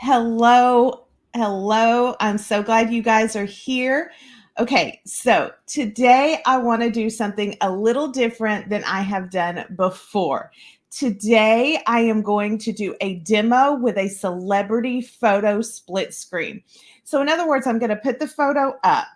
Hello, hello. I'm so glad you guys are here. Okay, so today I want to do something a little different than I have done before. Today I am going to do a demo with a celebrity photo split screen. So, in other words, I'm going to put the photo up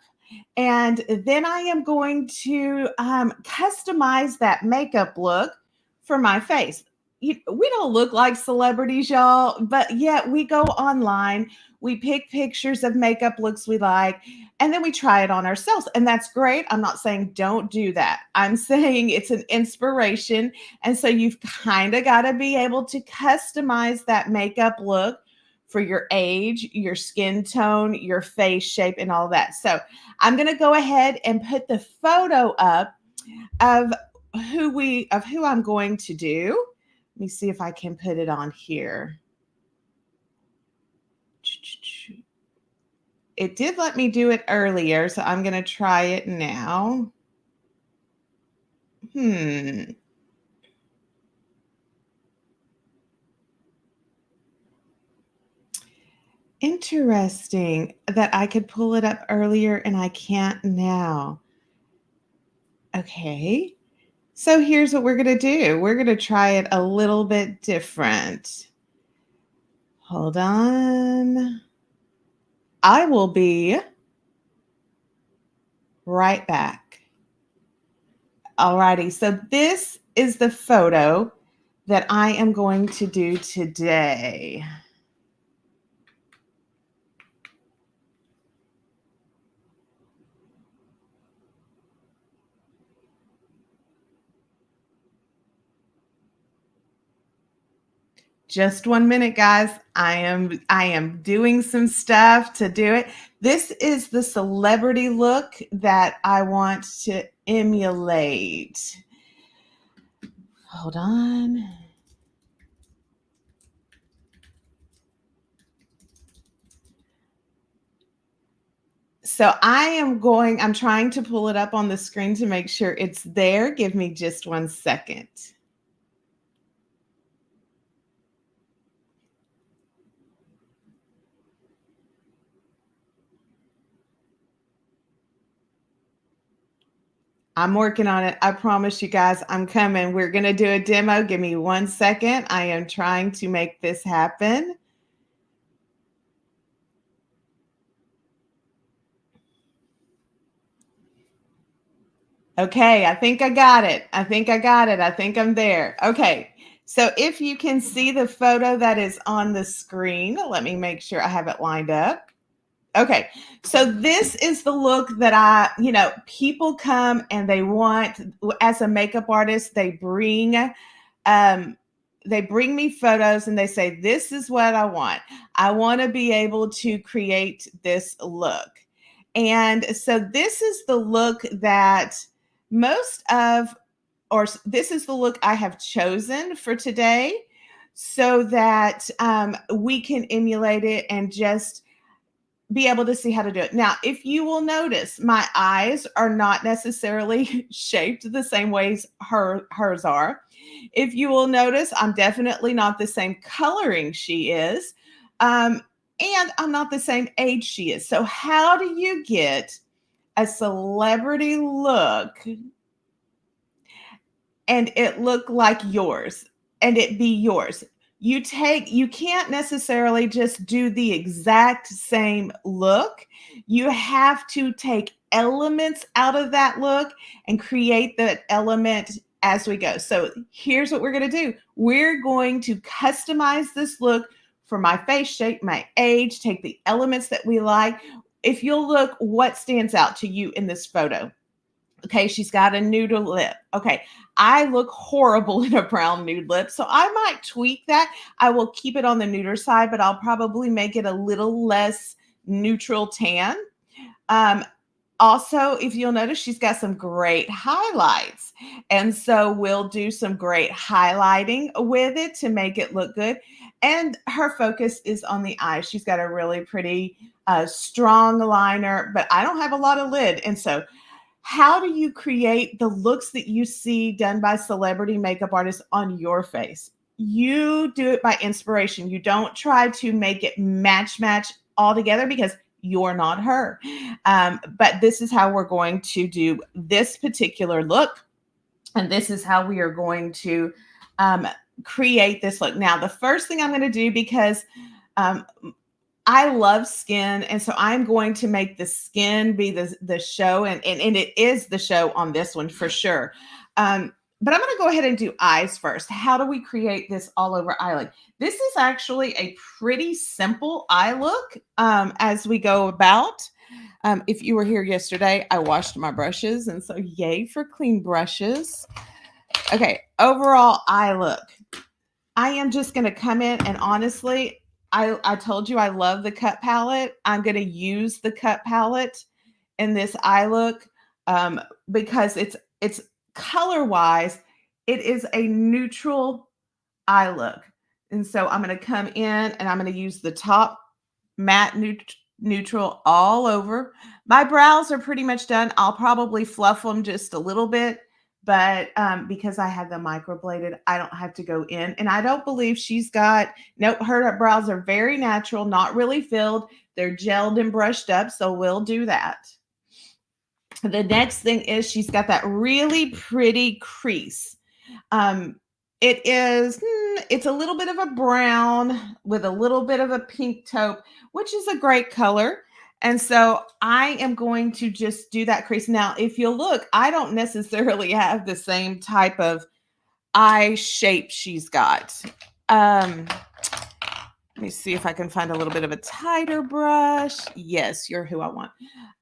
and then I am going to customize that makeup look for my face. We don't look like celebrities, y'all, but yet we go online, we pick pictures of makeup looks we like, and then we try it on ourselves. And that's great. I'm not saying don't do that. I'm saying it's an inspiration. And so you've kind of got to be able to customize that makeup look for your age, your skin tone, your face shape, and all that. So I'm going to go ahead and put the photo up of who I'm going to do. Let me see if I can put it on here. It did let me do it earlier, so I'm going to try it now. Interesting that I could pull it up earlier and I can't now. Okay. So here's what we're going to do. We're going to try it a little bit different. Hold on. I will be right back. Alrighty. So this is the photo that I am going to do today. Just 1 minute, guys. I am doing some stuff to do it. This is the celebrity look that I want to emulate. Hold on. So I'm trying to pull it up on the screen to make sure it's there. Give me just 1 second. I'm working on it. I promise you guys, I'm coming. We're going to do a demo. Give me 1 second. I am trying to make this happen. Okay, I think I got it. I think I'm there. Okay. So if you can see the photo that is on the screen, let me make sure I have it lined up. Okay, so this is the look that people come and they want. As a makeup artist, they bring me photos and they say, this is what I want. I want to be able to create this look. And so this is the look that this is the look I have chosen for today so that we can emulate it and just be able to see how to do it. Now, if you will notice, my eyes are not necessarily shaped the same ways hers are. If you will notice, I'm definitely not the same coloring she is. And I'm not the same age she is. So how do you get a celebrity look and it look like yours and it be yours? You can't necessarily just do the exact same look. You have to take elements out of that look and create that element as we go. So here's what we're going to do. We're going to customize this look for my face shape, my age, take the elements that we like. If you'll look, what stands out to you in this photo? Okay, she's got a nude lip. Okay, I look horrible in a brown nude lip, so I might tweak that. I will keep it on the neuter side, but I'll probably make it a little less neutral tan. Also, if you'll notice, she's got some great highlights. And so we'll do some great highlighting with it to make it look good. And her focus is on the eyes. She's got a really pretty strong liner, but I don't have a lot of lid. And so how do you create the looks that you see done by celebrity makeup artists on your face? you do it by inspiration. You don't try to make it match all together because you're not her. But this is how we're going to do this particular look. And this is how we are going to create this look. Now, the first thing I'm going to do, because um, I love skin, and so I'm going to make the skin be the show, and it is the show on this one for sure. But I'm going to go ahead and do eyes first. How do we create this all over eye look? This is actually a pretty simple eye look as we go about. If you were here yesterday, I washed my brushes, and so yay for clean brushes. Okay, overall eye look. I am just going to come in, and honestly, I told you I love the cut palette. I'm going to use the cut palette in this eye look because it's color wise, it is a neutral eye look. And so I'm going to come in and I'm going to use the top matte neutral all over. My brows are pretty much done. I'll probably fluff them just a little bit, but because I have them microbladed, I don't have to go in. And I don't believe she's got, nope, her brows are very natural, not really filled. They're gelled and brushed up, so we'll do that. The next thing is she's got that really pretty crease. It's a little bit of a brown with a little bit of a pink taupe, which is a great color. And so I am going to just do that crease. Now, if you look, I don't necessarily have the same type of eye shape she's got. Let me see if I can find a little bit of a tighter brush. Yes, you're who I want.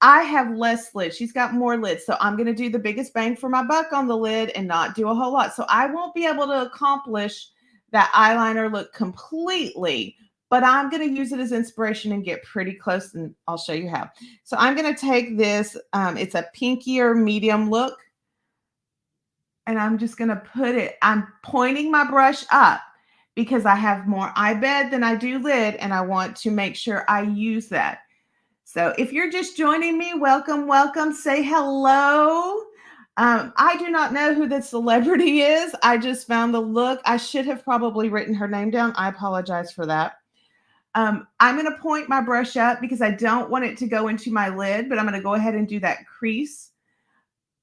I have less lids. She's got more lids. So I'm going to do the biggest bang for my buck on the lid and not do a whole lot. So I won't be able to accomplish that eyeliner look completely, but I'm going to use it as inspiration and get pretty close, and I'll show you how. So I'm going to take this. It's a pinkier medium look, and I'm just going to put it, I'm pointing my brush up because I have more eye bed than I do lid, and I want to make sure I use that. So if you're just joining me, welcome, welcome. Say hello. I do not know who the celebrity is. I just found the look. I should have probably written her name down. I apologize for that. I'm going to point my brush up because I don't want it to go into my lid, but I'm going to go ahead and do that crease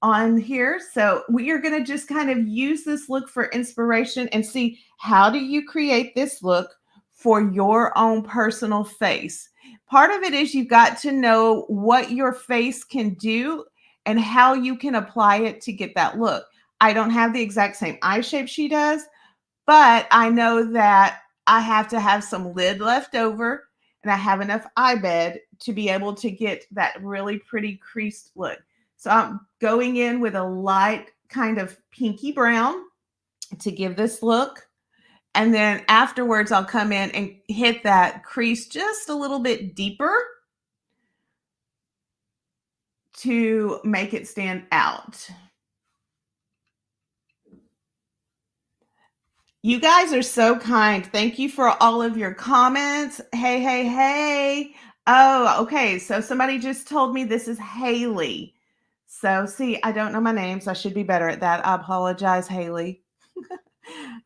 on here. So we are going to just kind of use this look for inspiration and see, how do you create this look for your own personal face? Part of it is you've got to know what your face can do and how you can apply it to get that look. I don't have the exact same eye shape she does, but I know that I have to have some lid left over and I have enough eye bed to be able to get that really pretty creased look. So I'm going in with a light kind of pinky brown to give this look. And then afterwards, I'll come in and hit that crease just a little bit deeper to make it stand out. You guys are so kind. Thank you for all of your comments. Hey, hey, hey. Oh, okay. So somebody just told me this is Haley. So see, I don't know my names. I should be better at that. I apologize, Haley.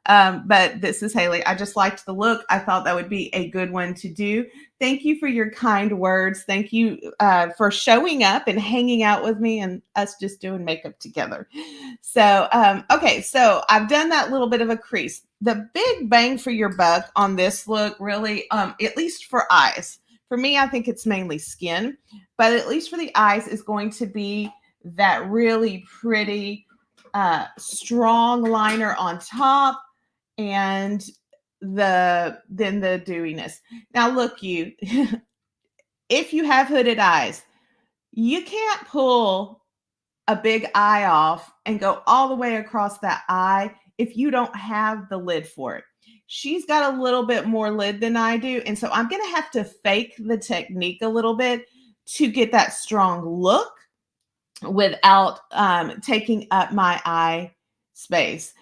But this is Haley. I just liked the look. I thought that would be a good one to do. Thank you for your kind words. Thank you for showing up and hanging out with me and us just doing makeup together. So, okay, so I've done that little bit of a crease. The big bang for your buck on this look really, at least for eyes, for me, I think it's mainly skin, but at least for the eyes is going to be that really pretty strong liner on top and then the dewiness. Now look, you if you have hooded eyes, you can't pull a big eye off and go all the way across that eye if you don't have the lid for it. She's got a little bit more lid than I do, and so I'm going to have to fake the technique a little bit to get that strong look without taking up my eye space.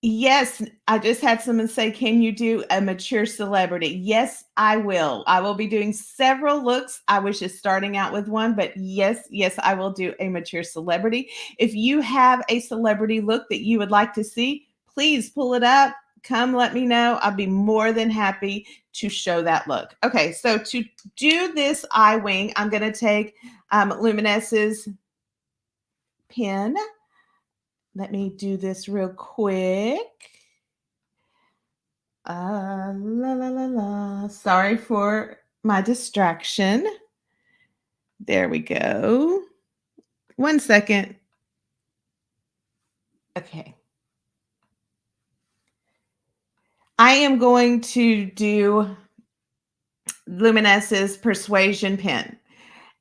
Yes, I just had someone say, can you do a mature celebrity? Yes, I will. I will be doing several looks. I was just starting out with one, but yes, I will do a mature celebrity. If you have a celebrity look that you would like to see, please pull it up. Come let me know. I'll be more than happy to show that look. Okay, so to do this eye wing, I'm going to take Luminess's pen. Let me do this real quick. La la la la. Sorry for my distraction. There we go. 1 second. Okay. I am going to do Luminess's Persuasion pen,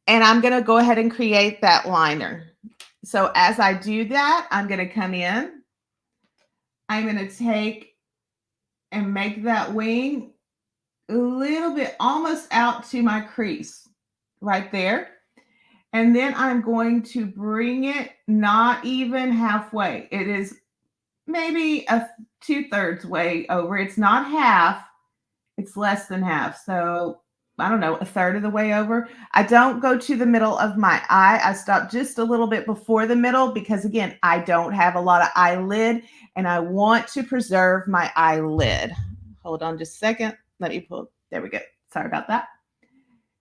and I'm going to go ahead and create that liner. So as I do that, I'm going to come in. I'm going to take and make that wing a little bit almost out to my crease right there. And then I'm going to bring it not even halfway. It is maybe a 2/3 way over. It's not half, it's less than half. So I don't know, a third of the way over. I don't go to the middle of my eye. I stop just a little bit before the middle because, again, I don't have a lot of eyelid and I want to preserve my eyelid. Hold on just a second. Let me pull. There we go. Sorry about that.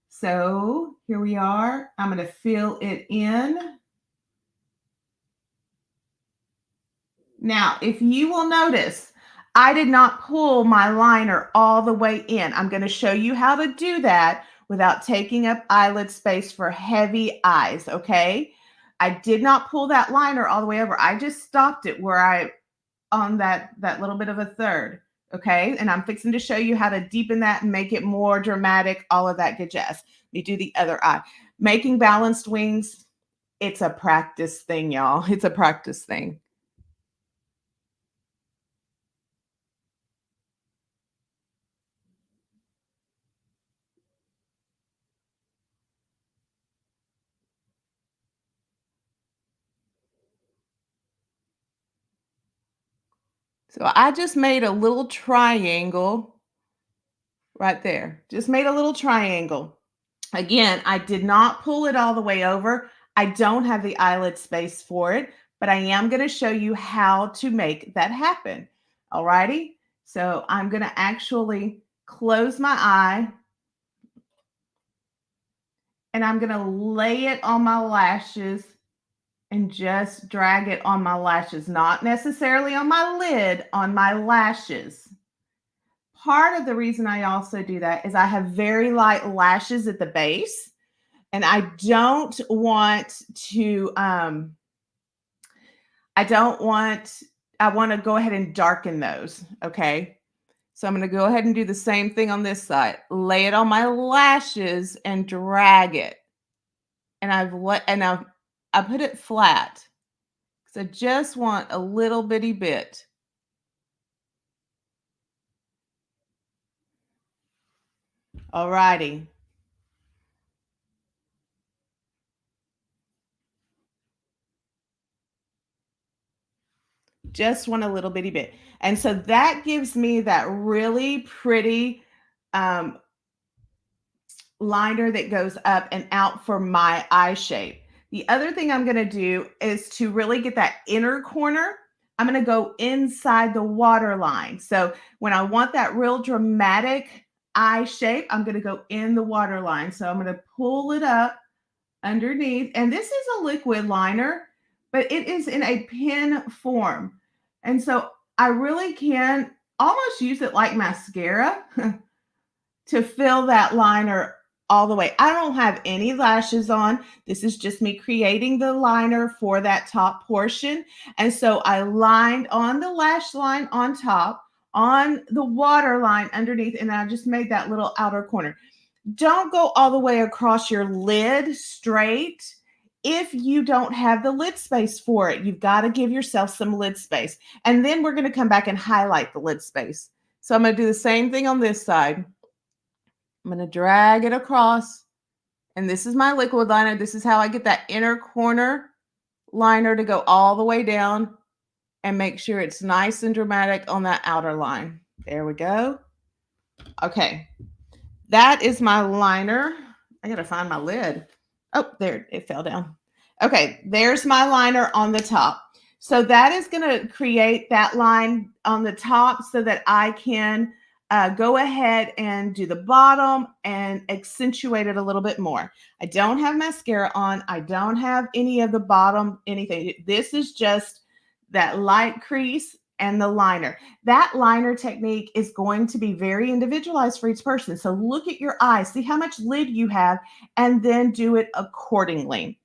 So here we are. I'm going to fill it in. Now, if you will notice, I did not pull my liner all the way in. I'm going to show you how to do that without taking up eyelid space for heavy eyes, okay? I did not pull that liner all the way over. I just stopped it where on that little bit of a third, okay? And I'm fixing to show you how to deepen that and make it more dramatic, all of that good jazz. Let me do the other eye. Making balanced wings, it's a practice thing, y'all. It's a practice thing. So I just made a little triangle right there. Just made a little triangle. Again, I did not pull it all the way over. I don't have the eyelid space for it, but I am going to show you how to make that happen. All righty. So I'm going to actually close my eye and I'm going to lay it on my lashes and just drag it on my lashes, not necessarily on my lid, on my lashes. Part of the reason I also do that is I have very light lashes at the base, and I don't want to, I want to go ahead and darken those, okay? So I'm going to go ahead and do the same thing on this side. Lay it on my lashes and drag it. And I put it flat because I just want a little bitty bit. All righty. Just want a little bitty bit. And so that gives me that really pretty liner that goes up and out for my eye shape. The other thing I'm going to do is to really get that inner corner. I'm going to go inside the waterline. So when I want that real dramatic eye shape, I'm going to go in the waterline. So I'm going to pull it up underneath. And this is a liquid liner, but it is in a pen form. And so I really can almost use it like mascara to fill that liner all the way. I don't have any lashes on. This is just me creating the liner for that top portion. And so I lined on the lash line on top, on the water line underneath, and I just made that little outer corner. Don't go all the way across your lid straight if you don't have the lid space for it. You've got to give yourself some lid space. And then we're going to come back and highlight the lid space. So I'm going to do the same thing on this side. I'm going to drag it across. And this is my liquid liner. This is how I get that inner corner liner to go all the way down and make sure it's nice and dramatic on that outer line. There we go. Okay. That is my liner. I got to find my lid. Oh, there, it fell down. Okay, there's my liner on the top. So that is going to create that line on the top so that I can go ahead and do the bottom and accentuate it a little bit more. I don't have mascara on. I don't have any of the bottom, anything. This is just that light crease and the liner. That liner technique is going to be very individualized for each person. So look at your eyes, see how much lid you have, and then do it accordingly.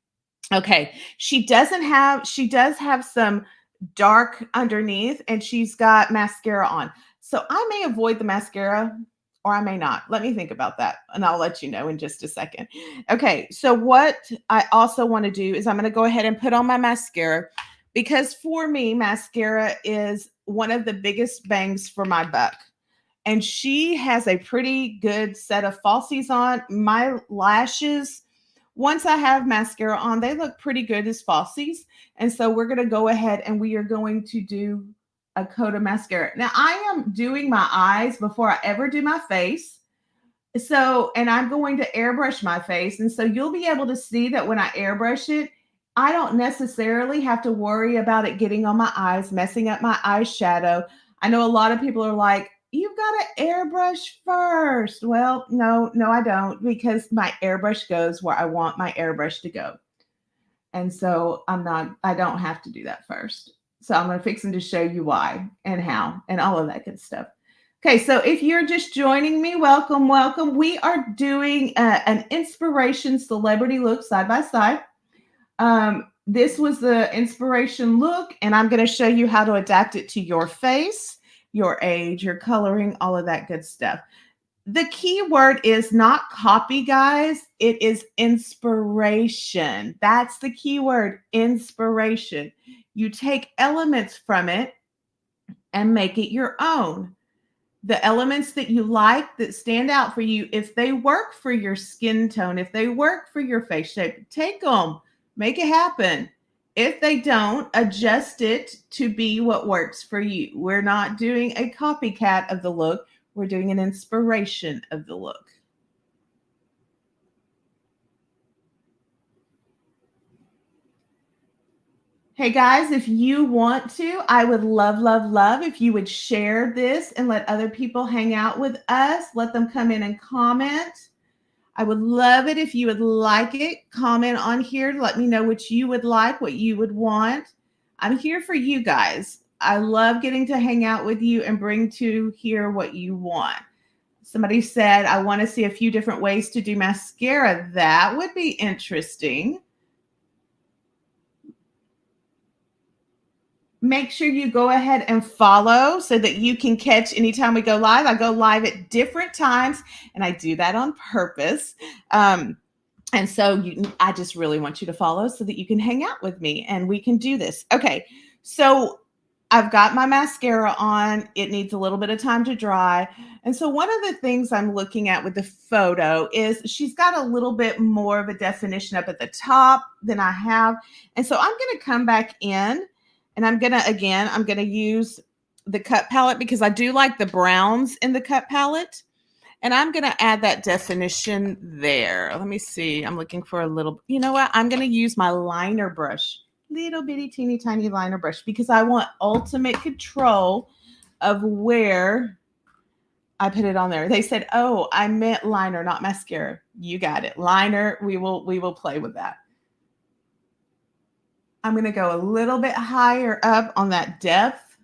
Okay, she does have some dark underneath and she's got mascara on. So I may avoid the mascara or I may not. Let me think about that and I'll let you know in just a second. Okay, so what I also want to do is I'm going to go ahead and put on my mascara because for me, mascara is one of the biggest bangs for my buck. And she has a pretty good set of falsies on. My lashes, once I have mascara on, they look pretty good as falsies. And so we're going to go ahead and we are going to do a coat of mascara. Now, I am doing my eyes before I ever do my face. So, and I'm going to airbrush my face. And so you'll be able to see that when I airbrush it, I don't necessarily have to worry about it getting on my eyes, messing up my eyeshadow. I know a lot of people are like, you've got to airbrush first. Well, no, I don't, because my airbrush goes where I want my airbrush to go. And so I don't have to do that first. So I'm going to fix them to show you why and how and all of that good stuff. Okay, so if you're just joining me, welcome, welcome. We are doing an inspiration celebrity look side by side. This was the inspiration look, and I'm going to show you how to adapt it to your face, your age, your coloring, all of that good stuff. The key word is not copy, guys. It is inspiration. That's the key word, inspiration. You take elements from it and make it your own. The elements that you like that stand out for you, if they work for your skin tone, if they work for your face shape, take them, make it happen. If they don't, adjust it to be what works for you. We're not doing a copycat of the look. We're doing an inspiration of the look. Hey guys, if you want to, I would love if you would share this and let other people hang out with us. Let them come in and comment. I would love it if you would like it. Comment on here. Let me know what you would like, what you would want. I'm here for you guys. I love getting to hang out with you and bring to here what you want. Somebody said, I want to see a few different ways to do mascara. That would be interesting. Make sure you go ahead and follow so that you can catch anytime we go live. I go live at different times, and I do that on purpose. And so I just really want you to follow so that you can hang out with me and we can do this. Okay, so I've got my mascara on. It needs a little bit of time to dry. And so one of the things I'm looking at with the photo is she's got a little bit more of a definition up at the top than I have. And so I'm going to come back in and I'm going to use the cut palette because I do like the browns in the cut palette. And I'm going to add that definition there. Let me see. I'm looking for a little, you know what? I'm going to use my liner brush, little bitty teeny tiny liner brush, because I want ultimate control of where I put it on there. They said, oh, I meant liner, not mascara. You got it. Liner, we will play with that. I'm going to go a little bit higher up on that depth.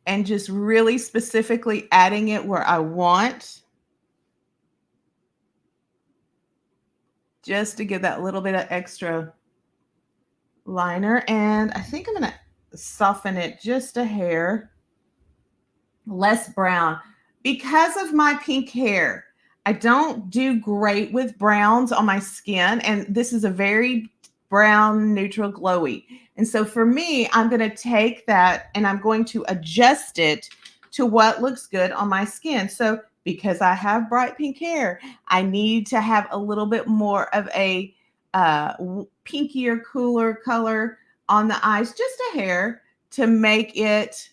And just really specifically adding it where I want. Just to give that little bit of extra liner. And I think I'm going to soften it just a hair. Less brown. Because of my pink hair, I don't do great with browns on my skin. And this is a very brown, neutral, glowy. And so for me, I'm going to take that and I'm going to adjust it to what looks good on my skin. So because I have bright pink hair, I need to have a little bit more of a pinkier, cooler color on the eyes, just a hair, to make it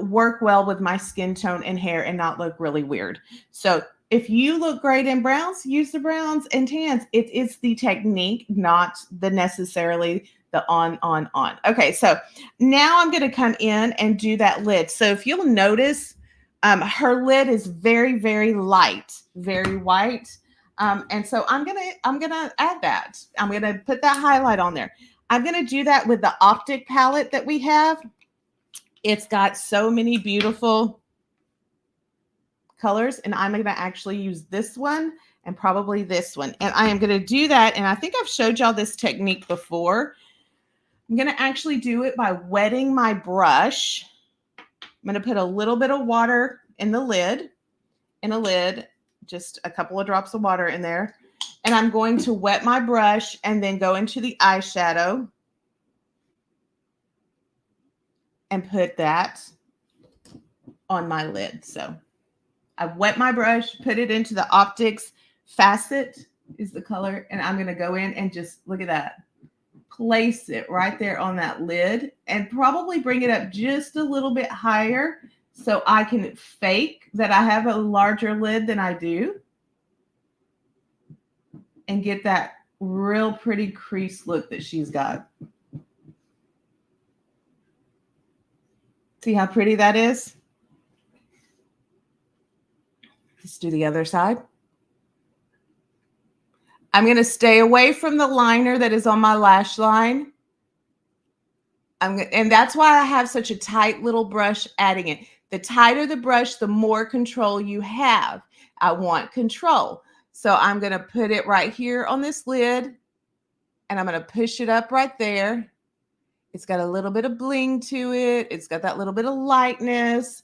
work well with my skin tone and hair and not look really weird. So If you look great in browns, use the browns and tans. It's the technique, not the necessarily the on. Okay, so now I'm going to come in and do that lid. So if you'll notice, her lid is very, very light, very white. And so I'm gonna add that. I'm gonna put that highlight on there. I'm gonna do that with the Optic palette that we have. It's got so many beautiful colors, and I'm going to actually use this one and probably this one. And I am going to do that, and I think I've showed y'all this technique before. I'm going to actually do it by wetting my brush. I'm going to put a little bit of water in the lid, just a couple of drops of water in there. And I'm going to wet my brush and then go into the eyeshadow and put that on my lid. So I wet my brush, put it into the Optics Facet is the color, and I'm going to go in and just look at that. Place it right there on that lid and probably bring it up just a little bit higher so I can fake that I have a larger lid than I do and get that real pretty crease look that she's got. See how pretty that is? Let's do the other side. I'm going to stay away from the liner that is on my lash line. And that's why I have such a tight little brush adding it. The tighter the brush, the more control you have. I want control. So I'm going to put it right here on this lid, and I'm going to push it up right there. It's got a little bit of bling to it. It's got that little bit of lightness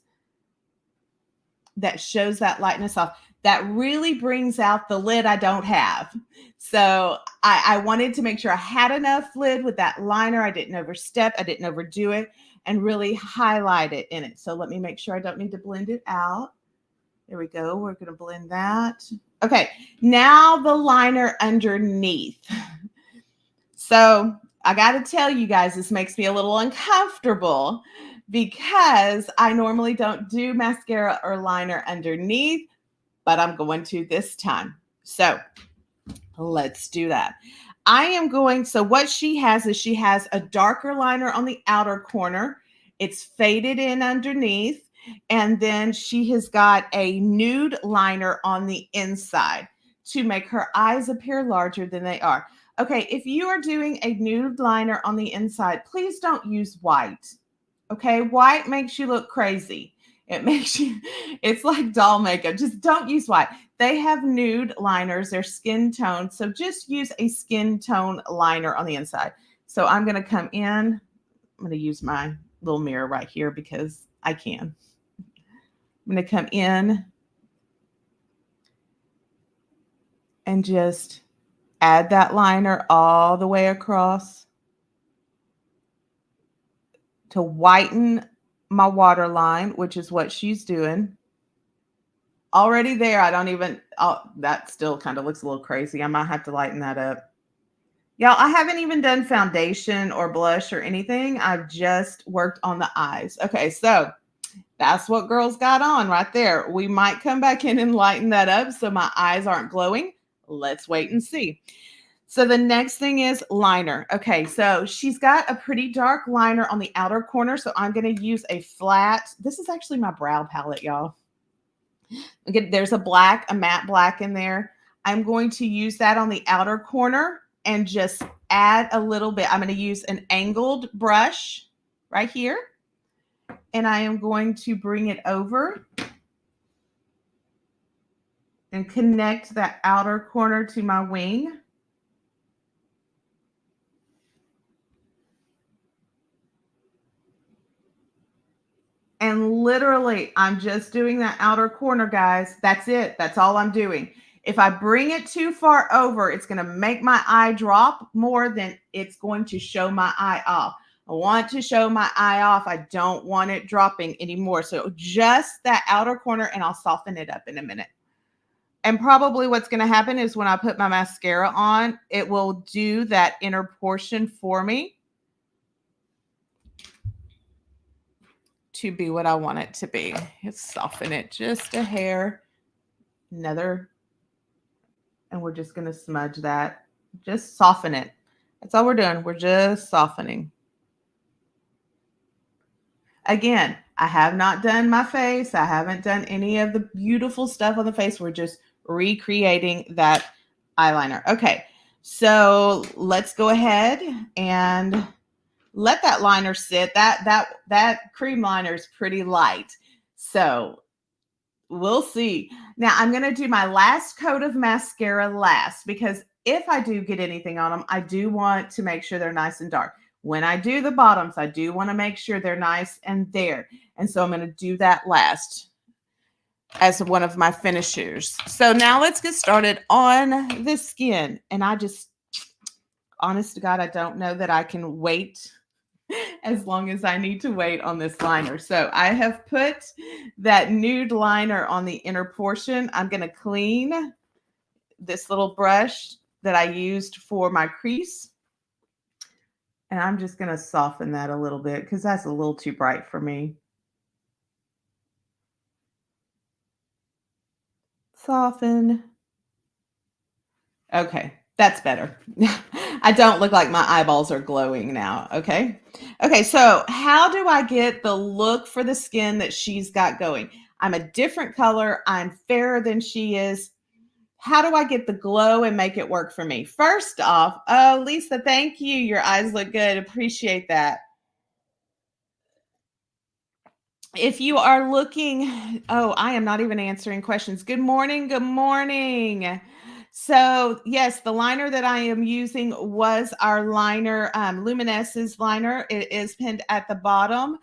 that shows that lightness off. That really brings out the lid I don't have. So I wanted to make sure I had enough lid with that liner. I didn't overstep. I didn't overdo it, and really highlight it in it. So let me make sure I don't need to blend it out. There we go. We're going to blend that. Okay, now the liner underneath. So I got to tell you guys, this makes me a little uncomfortable because I normally don't do mascara or liner underneath, but I'm going to this time. So let's do that. So what she has is she has a darker liner on the outer corner. It's faded in underneath. And then she has got a nude liner on the inside to make her eyes appear larger than they are. Okay, if you are doing a nude liner on the inside, please don't use white. Okay, white makes you look crazy. It's like doll makeup. Just don't use white. They have nude liners. They're skin tone. So just use a skin tone liner on the inside. So I'm going to come in. I'm going to use my little mirror right here because I can. I'm going to come in and just add that liner all the way across to whiten my waterline, which is what she's doing. Already there, that still kind of looks a little crazy. I might have to lighten that up. Y'all, I haven't even done foundation or blush or anything. I've just worked on the eyes. Okay, so that's what girls got on right there. We might come back in and lighten that up so my eyes aren't glowing. Let's wait and see. So the next thing is liner. Okay, so she's got a pretty dark liner on the outer corner. So I'm going to use a flat. This is actually my brow palette, y'all. Again, there's a matte black in there. I'm going to use that on the outer corner and just add a little bit. I'm going to use an angled brush right here. And I am going to bring it over and connect that outer corner to my wing. And literally, I'm just doing that outer corner, guys. That's it. That's all I'm doing. If I bring it too far over, it's going to make my eye drop more than it's going to show my eye off. I want to show my eye off. I don't want it dropping anymore. So just that outer corner, and I'll soften it up in a minute. And probably what's going to happen is when I put my mascara on, it will do that inner portion for me to be what I want it to be. Let's soften it just a hair. Another, and we're just going to smudge that. Just soften it. That's all we're doing. We're just softening. Again, I have not done my face. I haven't done any of the beautiful stuff on the face. We're just recreating that eyeliner. Okay, so let's go ahead and let that liner sit. That cream liner is pretty light. So we'll see. Now I'm going to do my last coat of mascara last, because if I do get anything on them, I do want to make sure they're nice and dark. When I do the bottoms, I do want to make sure they're nice and there. And so I'm going to do that last as one of my finishers. So now let's get started on the skin. And I just, honest to God, I don't know that I can wait as long as I need to wait on this liner. So I have put that nude liner on the inner portion. I'm going to clean this little brush that I used for my crease. And I'm just going to soften that a little bit because that's a little too bright for me. Soften. Okay, that's better. I don't look like my eyeballs are glowing now, okay? Okay, so how do I get the look for the skin that she's got going? I'm a different color. I'm fairer than she is. How do I get the glow and make it work for me? First off, oh, Lisa, thank you. Your eyes look good. Appreciate that. If you are looking, oh, I am not even answering questions. Good morning. Good morning. So yes, the liner that I am using was our liner, Luminess's liner. It is pinned at the bottom.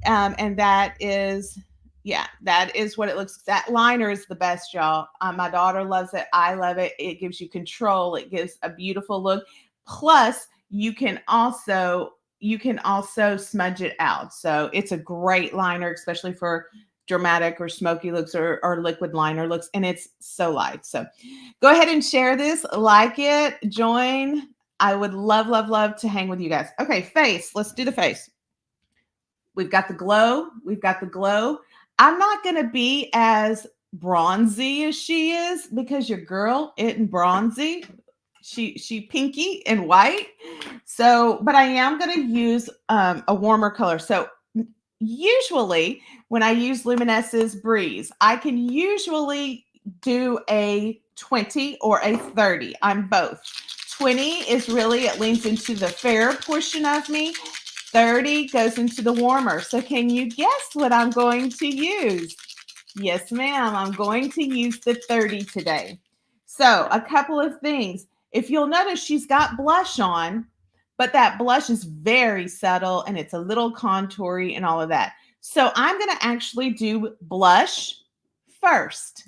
And that is, yeah, that is what it looks. That liner is the best, y'all. My daughter loves it. I love it. It gives you control. It gives a beautiful look. Plus, you can also smudge it out. So it's a great liner, especially for dramatic or smoky looks, or liquid liner looks. And it's so light. So go ahead and share this, like it, join. I would love, love, love to hang with you guys. Okay, face. Let's do the face. We've got the glow. We've got the glow. I'm not going to be as bronzy as she is, because your girl isn't bronzy. She pinky and white. So, but I am going to use a warmer color. So usually when I use Luminess's Breeze, I can usually do a 20 or a 30. I'm both. 20 is really, it leans into the fair portion of me. 30 goes into the warmer. So can you guess what I'm going to use? Yes, ma'am. I'm going to use the 30 today. So a couple of things. If you'll notice, she's got blush on, but that blush is very subtle and it's a little contoury and all of that. So I'm going to actually do blush first.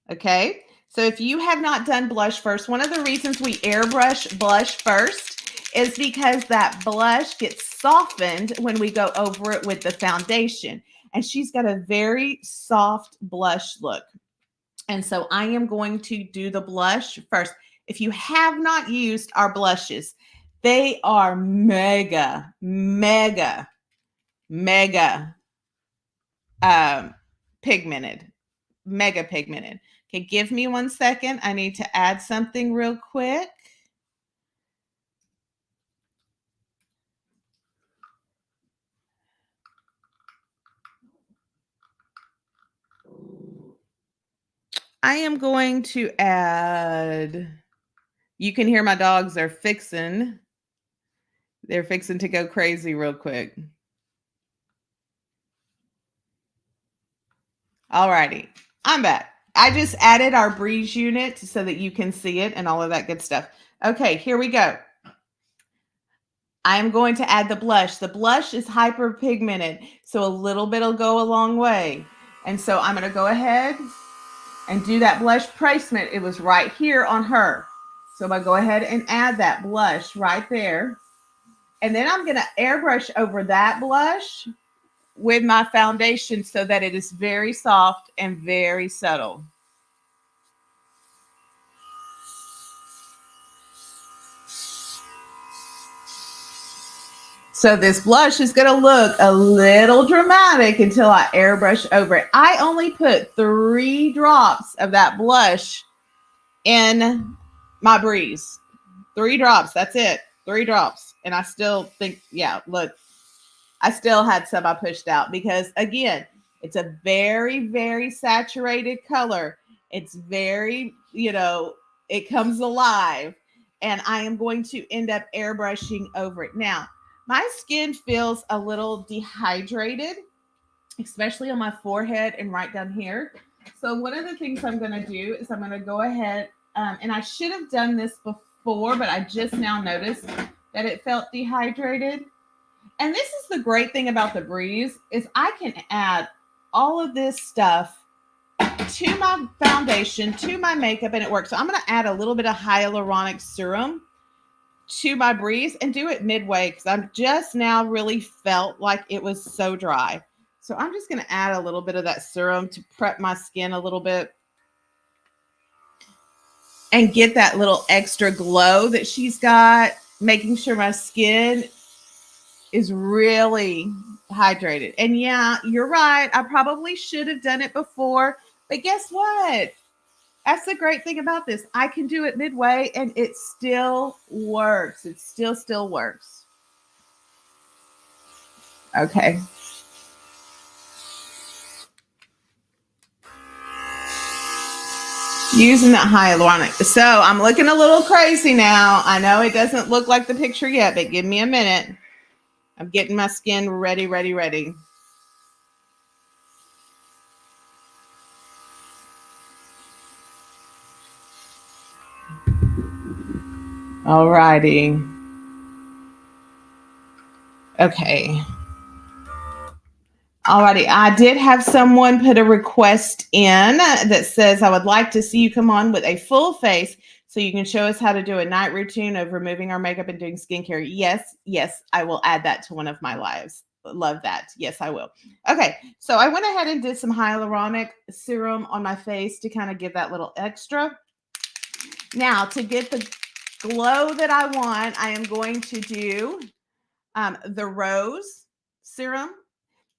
Okay. So if you have not done blush first, one of the reasons we airbrush blush first is because that blush gets softened when we go over it with the foundation. And she's got a very soft blush look. And so I am going to do the blush first. If you have not used our blushes, they are mega, mega, mega pigmented. Mega pigmented. Okay, give me 1 second. I need to add something real quick. I am going to add, you can hear my dogs are fixing. They're fixing to go crazy real quick. All righty, I'm back. I just added our Breeze unit so that you can see it and all of that good stuff. Okay, here we go. I'm going to add the blush. The blush is hyper pigmented, so a little bit will go a long way. And so I'm going to go ahead and do that blush placement. It was right here on her. So I'm going to go ahead and add that blush right there. And then I'm going to airbrush over that blush with my foundation so that it is very soft and very subtle. So this blush is going to look a little dramatic until I airbrush over it. I only put 3 drops of that blush in my Breeze. 3 drops. That's it. 3 drops. And I still think, yeah, look, I still had some I pushed out because, again, it's a very, very saturated color. It's very, it comes alive. And I am going to end up airbrushing over it. Now, my skin feels a little dehydrated, especially on my forehead and right down here. So one of the things I'm going to do is I'm going to go ahead, and I should have done this before, but I just now noticed that it felt dehydrated. And this is the great thing about the Breeze is I can add all of this stuff to my foundation, to my makeup, and it works. So I'm going to add a little bit of hyaluronic serum to my Breeze and do it midway because I'm just now really felt like it was so dry. So I'm just going to add a little bit of that serum to prep my skin a little bit and get that little extra glow that she's got, making sure my skin is really hydrated. And yeah, you're right. I probably should have done it before, but guess what? That's the great thing about this. I can do it midway and it still works. It still works. Okay. Using that hyaluronic. So I'm looking a little crazy now. I know it doesn't look like the picture yet, but give me a minute. I'm getting my skin ready. Alrighty. Okay. Alrighty. I did have someone put a request in that says, I would like to see you come on with a full face so you can show us how to do a night routine of removing our makeup and doing skincare. Yes, I will add that to one of my lives. Love that. Yes, I will. Okay, so I went ahead and did some hyaluronic serum on my face to kind of give that little extra. Now, to get the glow that I want, I am going to do the rose serum.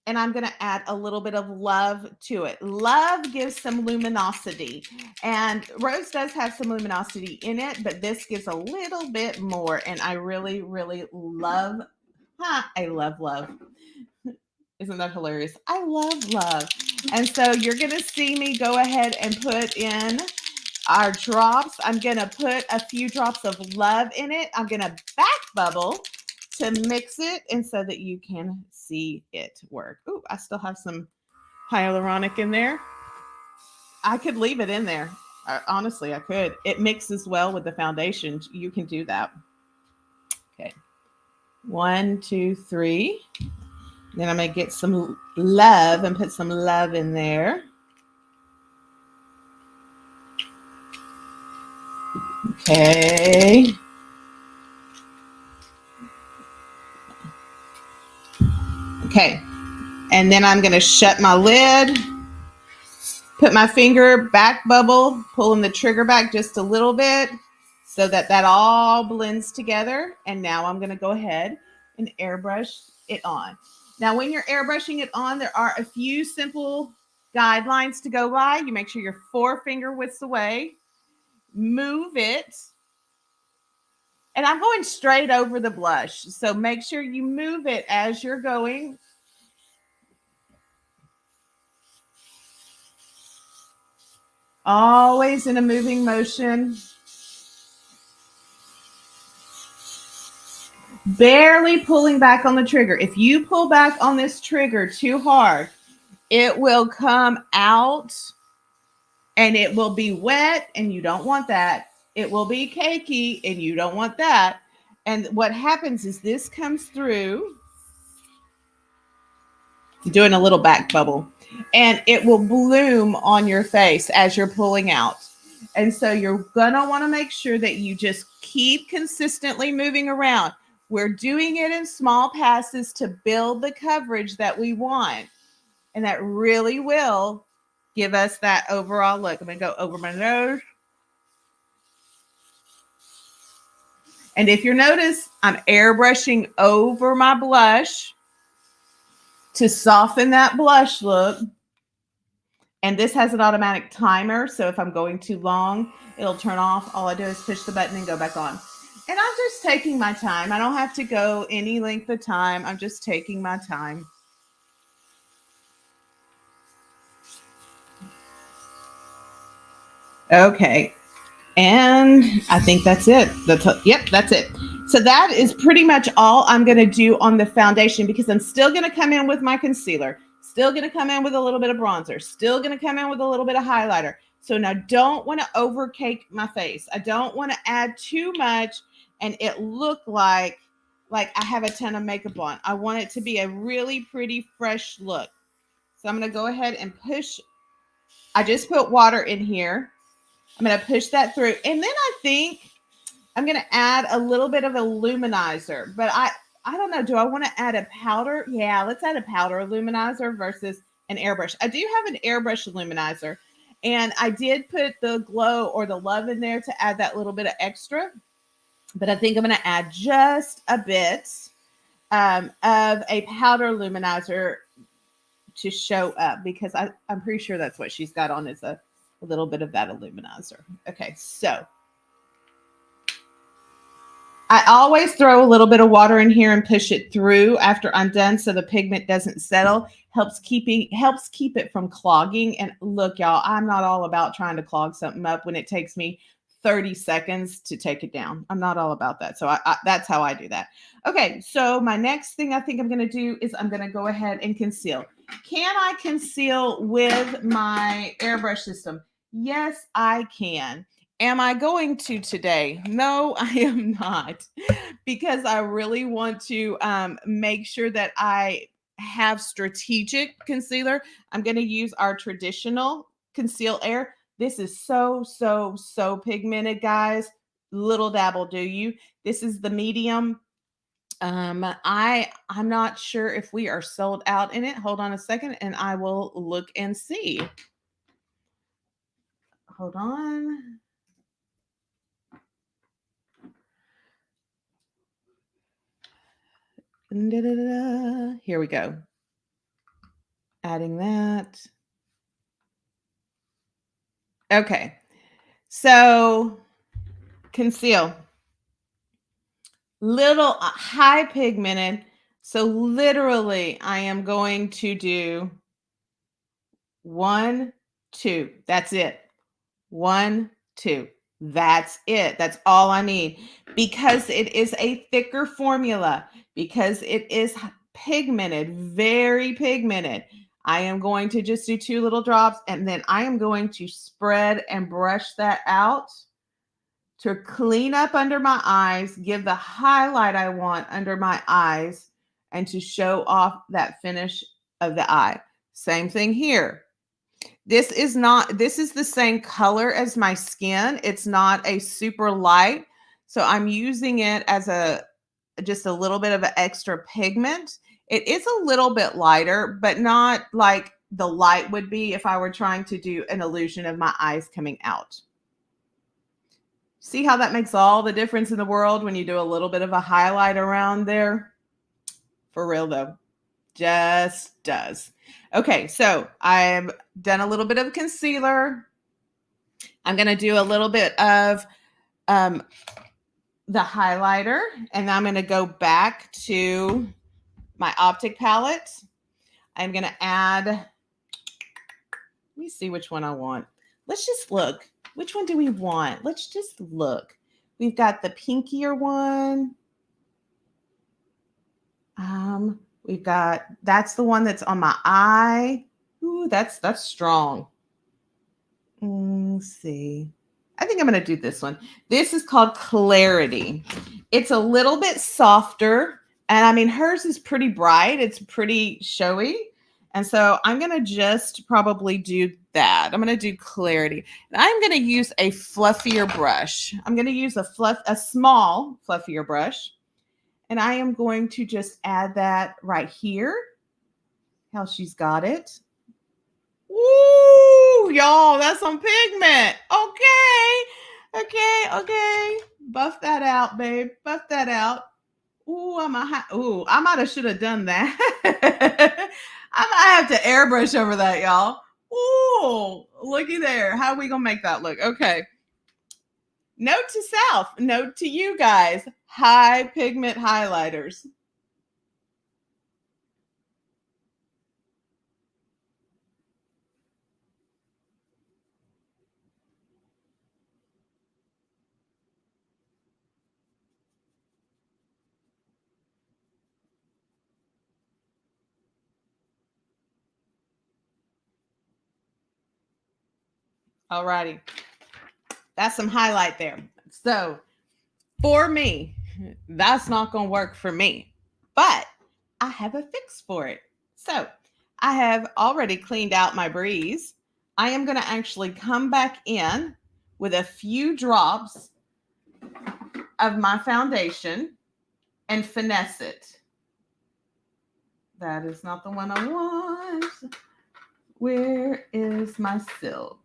And I'm going to add a little bit of love to it. Love gives some luminosity. And rose does have some luminosity in it, but this gives a little bit more. And I really, really love, I love love. Isn't that hilarious? I love love. And so you're going to see me go ahead and put in our drops. I'm going to put a few drops of love in it. I'm going to back bubble to mix it and so that you can see it work. Ooh, I still have some hyaluronic in there. I could leave it in there. Honestly, I could. It mixes well with the foundation. You can do that. Okay. 1, 2, 3. Then I'm going to get some love and put some love in there. Okay. Okay. And then I'm going to shut my lid, put my finger, back bubble, pulling the trigger back just a little bit so that that all blends together. And now I'm going to go ahead and airbrush it on. Now, when you're airbrushing it on, there are a few simple guidelines to go by. You make sure you're 4 finger widths away. Move it. And I'm going straight over the blush. So make sure you move it as you're going. Always in a moving motion. Barely pulling back on the trigger. If you pull back on this trigger too hard, it will come out and it will be wet, and you don't want that. It will be cakey, and you don't want that. And what happens is this comes through, doing a little back bubble, and it will bloom on your face as you're pulling out. And so you're going to want to make sure that you just keep consistently moving around. We're doing it in small passes to build the coverage that we want. And that really will give us that overall look. I'm going to go over my nose. And if you notice, I'm airbrushing over my blush to soften that blush look. And this has an automatic timer, so if I'm going too long, it'll turn off. All I do is push the button and go back on. And I'm just taking my time. I don't have to go any length of time. I'm just taking my time. Okay. And I think that's it. Yep, that's it. So that is pretty much all I'm going to do on the foundation, because I'm still going to come in with my concealer, still going to come in with a little bit of bronzer, still going to come in with a little bit of highlighter. So now don't want to overcake my face. I don't want to add too much and it look like I have a ton of makeup on. I want it to be a really pretty fresh look. So I'm going to go ahead and push. I just put water in here. I'm going to push that through. And then I think I'm going to add a little bit of a luminizer. But I don't know. Do I want to add a powder? Yeah, let's add a powder luminizer versus an airbrush. I do have an airbrush luminizer. And I did put the glow or the love in there to add that little bit of extra. But I think I'm going to add just a bit of a powder luminizer to show up, because I'm pretty sure that's what she's got on, is a little bit of that illuminizer. Okay, so I always throw a little bit of water in here and push it through after I'm done, so the pigment doesn't settle. Helps keep it from clogging. And look, y'all, I'm not all about trying to clog something up when it takes me 30 seconds to take it down. I'm not all about that. So that's how I do that. Okay, so my next thing I think I'm going to do is I'm going to go ahead and conceal. Can I conceal with my airbrush system? Yes, I can. Am I going to today? No, I am not, because I really want to make sure that I have strategic concealer. I'm going to use our traditional Conceal Air. This is so pigmented, guys. Little dabble, do you? This is the medium. I'm not sure if we are sold out in it. Hold on a second and I will look and see. Hold on. Here we go. Adding that. Okay. So conceal. Little high pigmented. So literally I am going to do 1, 2. That's it. 1, 2. That's it. That's all I need, because it is a thicker formula, because it is pigmented, very pigmented. I am going to just do 2 little drops, and then I am going to spread and brush that out to clean up under my eyes, give the highlight I want under my eyes, and to show off that finish of the eye. Same thing here. This is the same color as my skin. It's not a super light. So I'm using it as just a little bit of an extra pigment. It is a little bit lighter, but not like the light would be if I were trying to do an illusion of my eyes coming out. See how that makes all the difference in the world when you do a little bit of a highlight around there? For real though, just does. Okay, so I've done a little bit of concealer. I'm going to do a little bit of the highlighter, and I'm going to go back to my optic palette. I'm going to add, let me see which one I want. Let's just look. Which one do we want? Let's just look. We've got the pinkier one. We've got, that's the one that's on my eye. Ooh, that's strong. Let's see. I think I'm going to do this one. This is called Clarity. It's a little bit softer. And I mean, hers is pretty bright. It's pretty showy. And so I'm going to just probably do that. I'm going to do Clarity. And I'm going to use a fluffier brush. I'm going to use a small fluffier brush. And I am going to just add that right here. How she's got it. Ooh, y'all, that's some pigment. Okay. Okay. Buff that out, babe. Buff that out. I might have should have done that. I might have to airbrush over that, y'all. Ooh, looky there. How are we gonna make that look? Okay. Note to self, note to you guys, high pigment highlighters. Alrighty. That's some highlight there. So for me, that's not going to work for me, but I have a fix for it. So I have already cleaned out my breeze. I am going to actually come back in with a few drops of my foundation and finesse it. That is not the one I want. Where is my silk?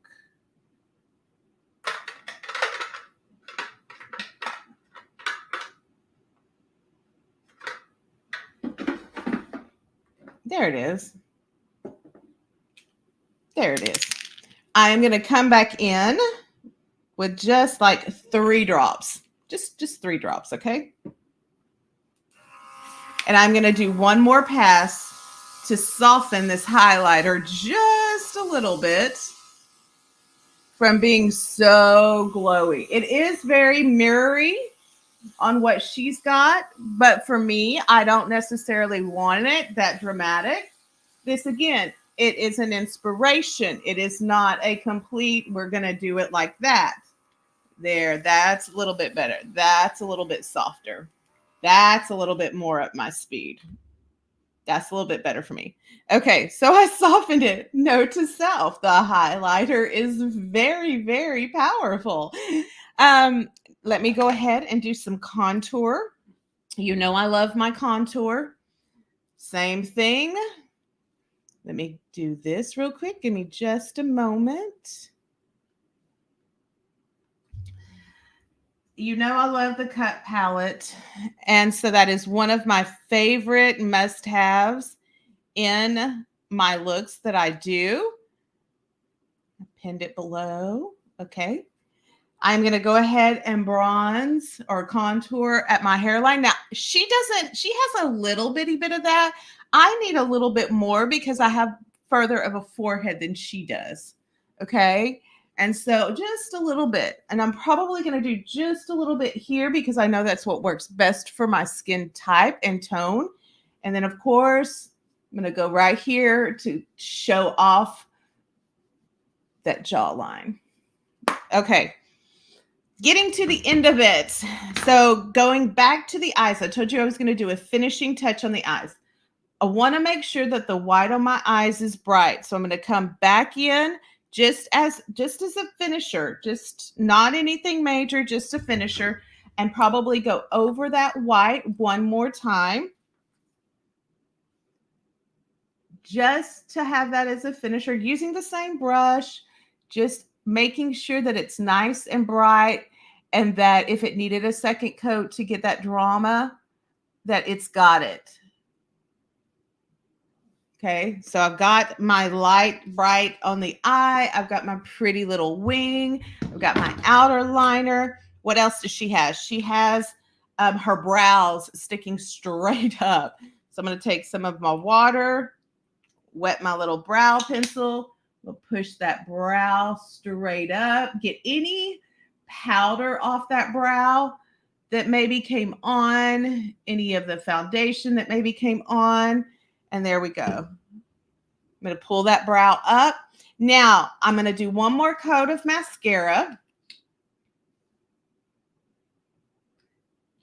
There it is. There it is. I am going to come back in with just like 3 drops. Just 3 drops, okay? And I'm going to do one more pass to soften this highlighter just a little bit from being so glowy. It is very mirrory on what she's got, but for me, I don't necessarily want it that dramatic. This again, it is an inspiration. It is not a complete, we're going to do it like that. There, that's a little bit better. That's a little bit softer. That's a little bit more up my speed. That's a little bit better for me. Okay, so I softened it. Note to self, the highlighter is very, very powerful. Let me go ahead and do some contour. You know I love my contour. Same thing. Let me do this real quick. Give me just a moment. You know I love the cut palette, and so that is one of my favorite must-haves in my looks that I do. I pinned it below. Okay. I'm going to go ahead and bronze or contour at my hairline. Now, she has a little bitty bit of that. I need a little bit more because I have further of a forehead than she does. Okay. And so just a little bit. And I'm probably going to do just a little bit here because I know that's what works best for my skin type and tone. And then, of course, I'm going to go right here to show off that jawline. Okay. Getting to the end of it. So going back to the eyes, I told you I was going to do a finishing touch on the eyes. I want to make sure that the white on my eyes is bright. So I'm going to come back in just as a finisher, just not anything major, just a finisher, and probably go over that white one more time. Just to have that as a finisher, using the same brush, just making sure that it's nice and bright, and that if it needed a second coat to get that drama, that it's got it. Okay, so I've got my light bright on the eye. I've got my pretty little wing. I've got my outer liner. What else does she have? She has her brows sticking straight up. So I'm going to take some of my water, wet my little brow pencil. We'll push that brow straight up. Get any powder off that brow that maybe came on, any of the foundation that maybe came on. And there we go. I'm going to pull that brow up. Now, I'm going to do one more coat of mascara.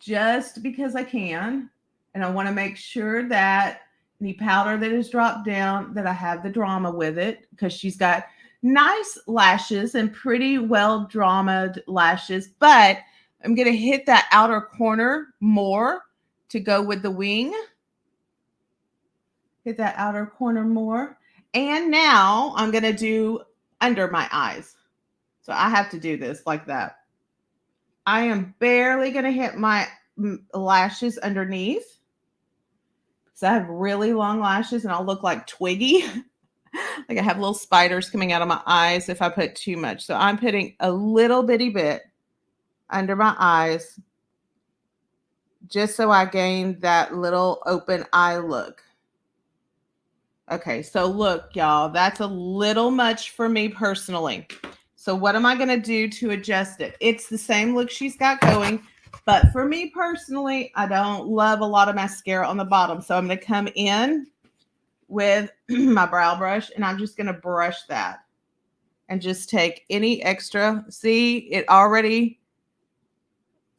Just because I can. And I want to make sure that any powder that is dropped down, that I have the drama with it, because she's got nice lashes and pretty well dramaed lashes, but I'm going to hit that outer corner more to go with the wing. Hit that outer corner more. And now I'm going to do under my eyes. So I have to do this like that. I am barely going to hit my lashes underneath. So I have really long lashes and I'll look like Twiggy. Like I have little spiders coming out of my eyes if I put too much. So I'm putting a little bitty bit under my eyes just so I gain that little open eye look. Okay, so look, y'all, that's a little much for me personally. So what am I going to do to adjust it? It's the same look she's got going, but for me personally, I don't love a lot of mascara on the bottom. So I'm going to come in with my brow brush and I'm just going to brush that and just take any extra. See, it already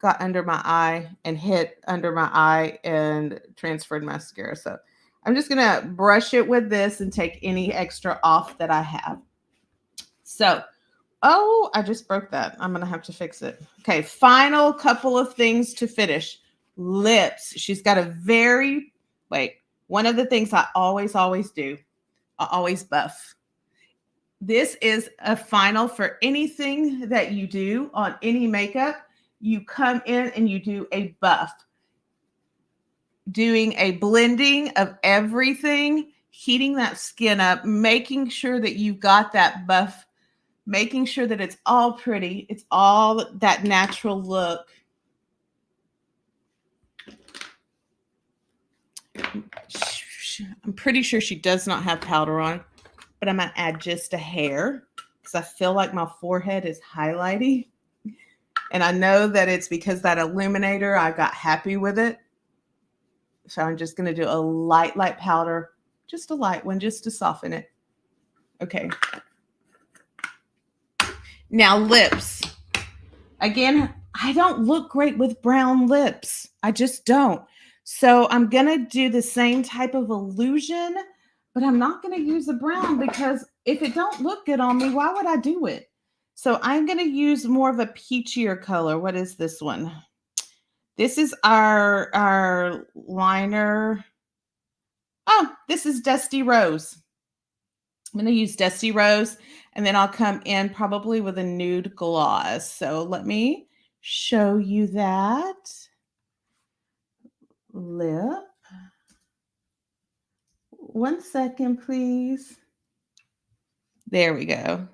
got under my eye and hit under my eye and transferred mascara. So I'm just going to brush it with this and take any extra off that I have. So, oh, I just broke that. I'm going to have to fix it. Okay, final couple of things to finish. Lips. She's got a one of the things I always do, I always buff. This is a final for anything that you do on any makeup. You come in and you do a buff. Doing a blending of everything, heating that skin up, making sure that you've got that buff, making sure that it's all pretty. It's all that natural look. I'm pretty sure she does not have powder on, but I'm going to add just a hair because I feel like my forehead is highlighty. And I know that it's because that illuminator, I got happy with it. So I'm just going to do a light powder, just a light one, just to soften it. Okay. Now lips. Again, I don't look great with brown lips. I just don't. So I'm going to do the same type of illusion, but I'm not going to use the brown because if it don't look good on me, why would I do it? So I'm going to use more of a peachier color. What is this one? This is our liner. Oh, this is Dusty Rose. I'm going to use Dusty Rose, and then I'll come in probably with a nude gloss. So let me show you that lip. 1 second, please. There we go.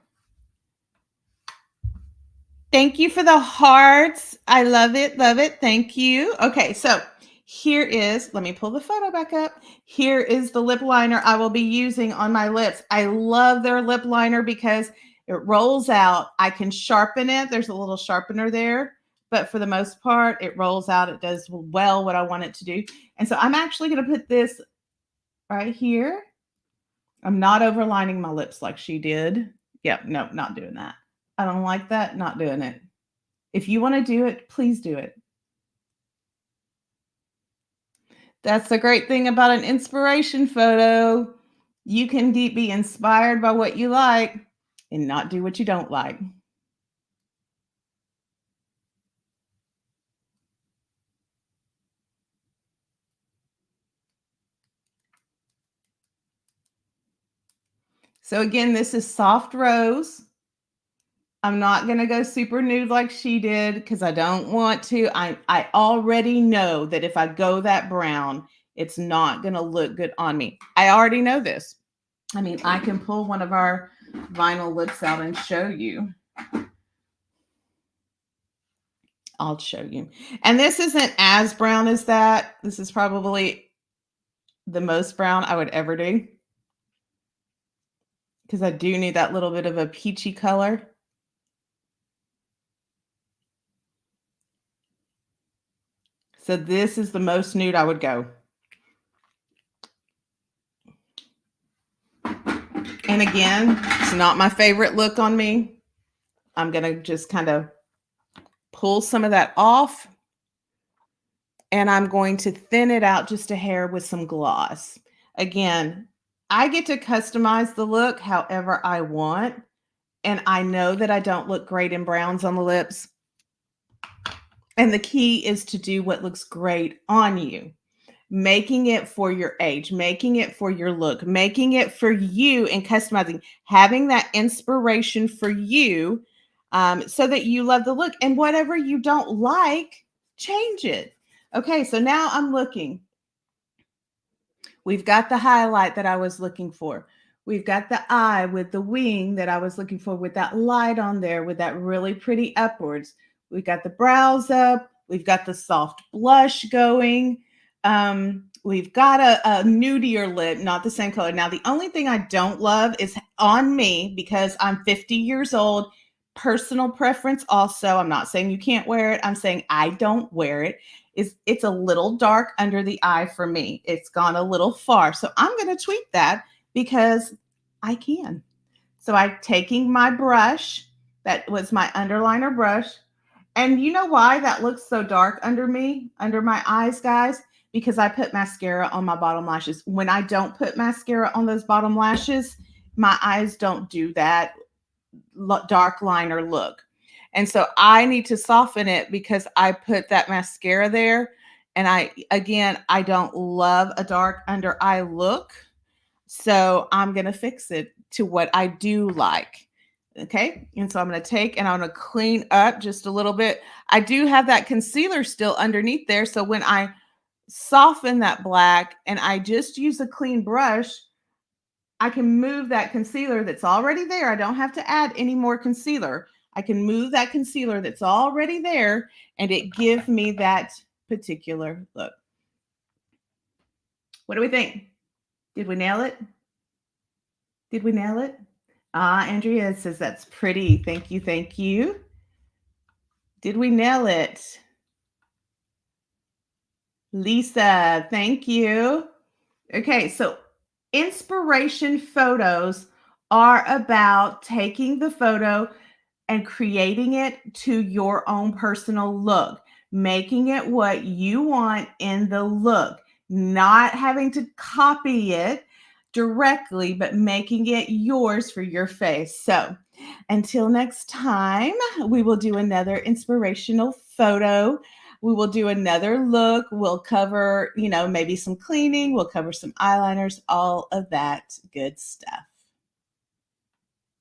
Thank you for the hearts. I love it. Love it. Thank you. Okay, so here is, let me pull the photo back up. Here is the lip liner I will be using on my lips. I love their lip liner because it rolls out. I can sharpen it. There's a little sharpener there, but for the most part, it rolls out. It does well what I want it to do. And so I'm actually going to put this right here. I'm not overlining my lips like she did. Yep, no, not doing that. I don't like that, not doing it. If you want to do it, please do it. That's the great thing about an inspiration photo. You can be inspired by what you like and not do what you don't like. So again, this is soft rose. I'm not going to go super nude like she did because I don't want to. I already know that if I go that brown, it's not going to look good on me. I already know this. I mean, I can pull one of our vinyl looks out and show you. I'll show you. And this isn't as brown as that. This is probably the most brown I would ever do because I do need that little bit of a peachy color. So this is the most nude I would go. And again, it's not my favorite look on me. I'm going to just kind of pull some of that off. And I'm going to thin it out just a hair with some gloss. Again, I get to customize the look however I want. And I know that I don't look great in browns on the lips. And the key is to do what looks great on you. Making it for your age, making it for your look, making it for you and customizing, having that inspiration for you. so that you love the look. And whatever you don't like, change it. Okay, so now I'm looking. We've got the highlight that I was looking for. We've got the eye with the wing that I was looking for with that light on there with that really pretty upwards. We've got the brows up. We've got the soft blush going. We've got a nudier lip, not the same color. Now, the only thing I don't love is on me, because I'm 50 years old, personal preference also. I'm not saying you can't wear it. I'm saying I don't wear it. It's a little dark under the eye for me. It's gone a little far. So I'm going to tweak that because I can. So I'm taking my brush, that was my underliner brush. And you know why that looks so dark under me, under my eyes, guys? Because I put mascara on my bottom lashes. When I don't put mascara on those bottom lashes, my eyes don't do that dark liner look. And so I need to soften it because I put that mascara there. And I don't love a dark under eye look. So I'm going to fix it to what I do like. Okay. And so I'm going to take and I'm going to clean up just a little bit. I do have that concealer still underneath there. So when I soften that black and I just use a clean brush, I can move that concealer that's already there. I don't have to add any more concealer. I can move that concealer that's already there and it gives me that particular look. What do we think? Did we nail it? Did we nail it? Andrea says that's pretty. Thank you. Thank you. Did we nail it? Lisa, thank you. Okay, so inspiration photos are about taking the photo and creating it to your own personal look, making it what you want in the look, not having to copy it directly, but making it yours for your face. So until next time, we will do another inspirational photo. We will do another look. We'll cover, maybe some cleaning. We'll cover some eyeliners, all of that good stuff.